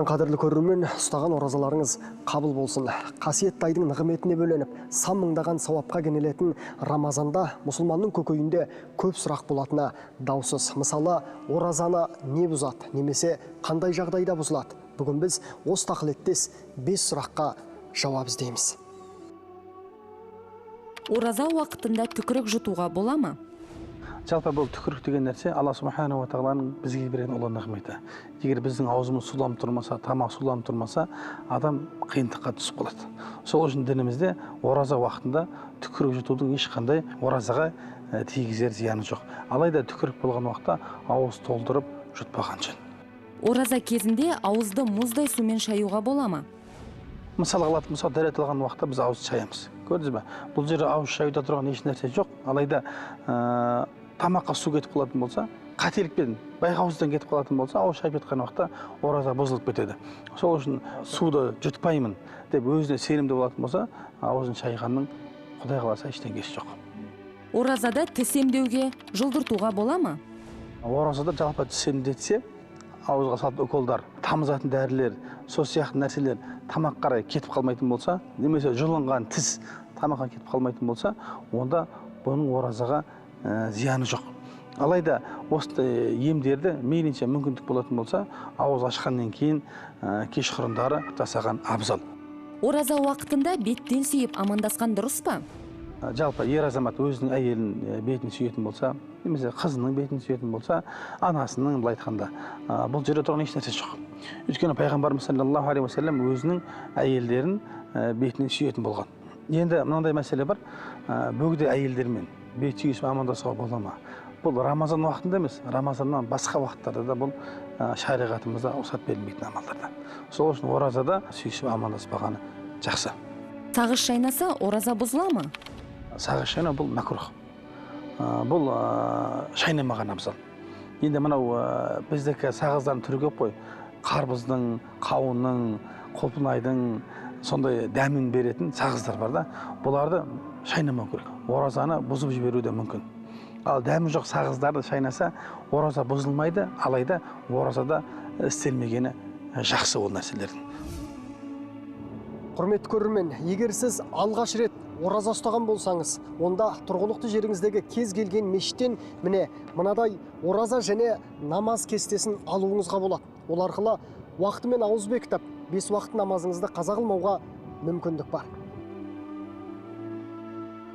Қадірлі көрермен, ұстаған оразаларыңыз қабыл болсын. Қасиетті айдың нығметіне бөленіп, сан мыңдаған сауапқа кенелетін Рамазанда мұсылманның көкейінде көп сұрақ болатыны даусыз. Мысалы, оразаны не бұзады, немесе қандай жағдайда бұзылады? Бүгін біз осы тақылеттес 5 сұраққа жауап іздейміз. Ораза уақытында түкірік жұтуға бола ма? Жалпы бұл түкірік деген нәрсе Алла Субханала тағаланың бізге берген ұлы нығметі. Егер біздің аузымыз суланып тұрмаса, тамақ суланып тұрмаса, адам қиындыққа түсіп қалады. Сол үшін дінімізде ораза уақытында түкірік жұтудың ешқандай оразаға тигізер зияны жоқ. Алайда түкірік болған уақытта ауыз толтырып жұтпаған жөн. Ораза кезінде ауызды мұздай сумен шаюға бола ма? Мысалға алатын болсақ, дәрет алған уақытта біз ауыз шаямыз. Көрдіңіз бе? Бұл жерде ауыз шаюда тұрған еш нәрсе жоқ. Алайда тамаққа су кетіп қалатын болса, қателікпен байқаусыздан кетіп қалатын болса, ауыз шайып жатқан уақытта ораза бұзылып кетеді. Сол үшін суды жұтпаймын деп өзіне сенімді болатын болса, ауызын шайғанның Құдай қаласа ештеңесі жоқ. Оразада тіс емдеуге, жұлдыртуға бола ма? Оразада жалпы тіс емдетсе, ауызға салып уколдар, тамызатын дәрілер, сол сияқты нәрселер тамақ қарай кетіп қалмайтын болса, немесе жұлынған тіс тамаққа кетіп қалмайтын болса, онда бұның оразаға зияны жоқ. Алайда осы емдерді мейлінше мүмкіндік болатын болса, ауыз ашқаннан кейін кешқұрымдары жасаған абзал. Ораза уақытында беттен сүйіп амандасқан дұрыс па? Жалпы ер азамат өзінің әйелін бетін сүйетін болса, немесе қызының бетін сүйетін болса, анасының былай айтқанда, бұл жерде тұрған еш нәрсе жоқ. Өйткені пайғамбарымыз саллаллаху алейхи уассалам өзінің әйелдерін бетінен сүйетін болған. Енді мынандай мәселе бар, бөгде әйелдермен бет сүйісіп амандасуға бола ма? Бұл Рамазан уақытында емес, Рамазаннан басқа уақыттарда да бұл шариғатымызда рұқсат берілмейтін амалдарда. Сол үшін оразада сүйісіп амандаспағаны жақсы. Сағыз шайнаса ораза бұзыла ма? Сағыз шайнау бұл макрух. Бұл шайнамаған абзал. Енді мынау біздегі сағыздардың түрі көп қой. Қарбыздың, қауынның, құлпынайдың сондай дәмін беретін сағыздар бар да, бұларды шайнамау керек. Оразаны бұзып жіберу де мүмкін. Ал дәмі жоқ сағыздарды шайнаса, ораза бұзылмайды, алайда оразада істелмегені жақсы ол нәрселердің. Құрметті көрермен, егер сіз алғаш рет ораза ұстаған болсаңыз, онда тұрғылықты жеріңіздегі кез келген мешіттен міне мынадай ораза және намаз кестесін алуыңызға болады. Ол арқылы уақытымен ауызбек кітап 5 уақыт намазыңызды қаза қылмауға мүмкіндік бар.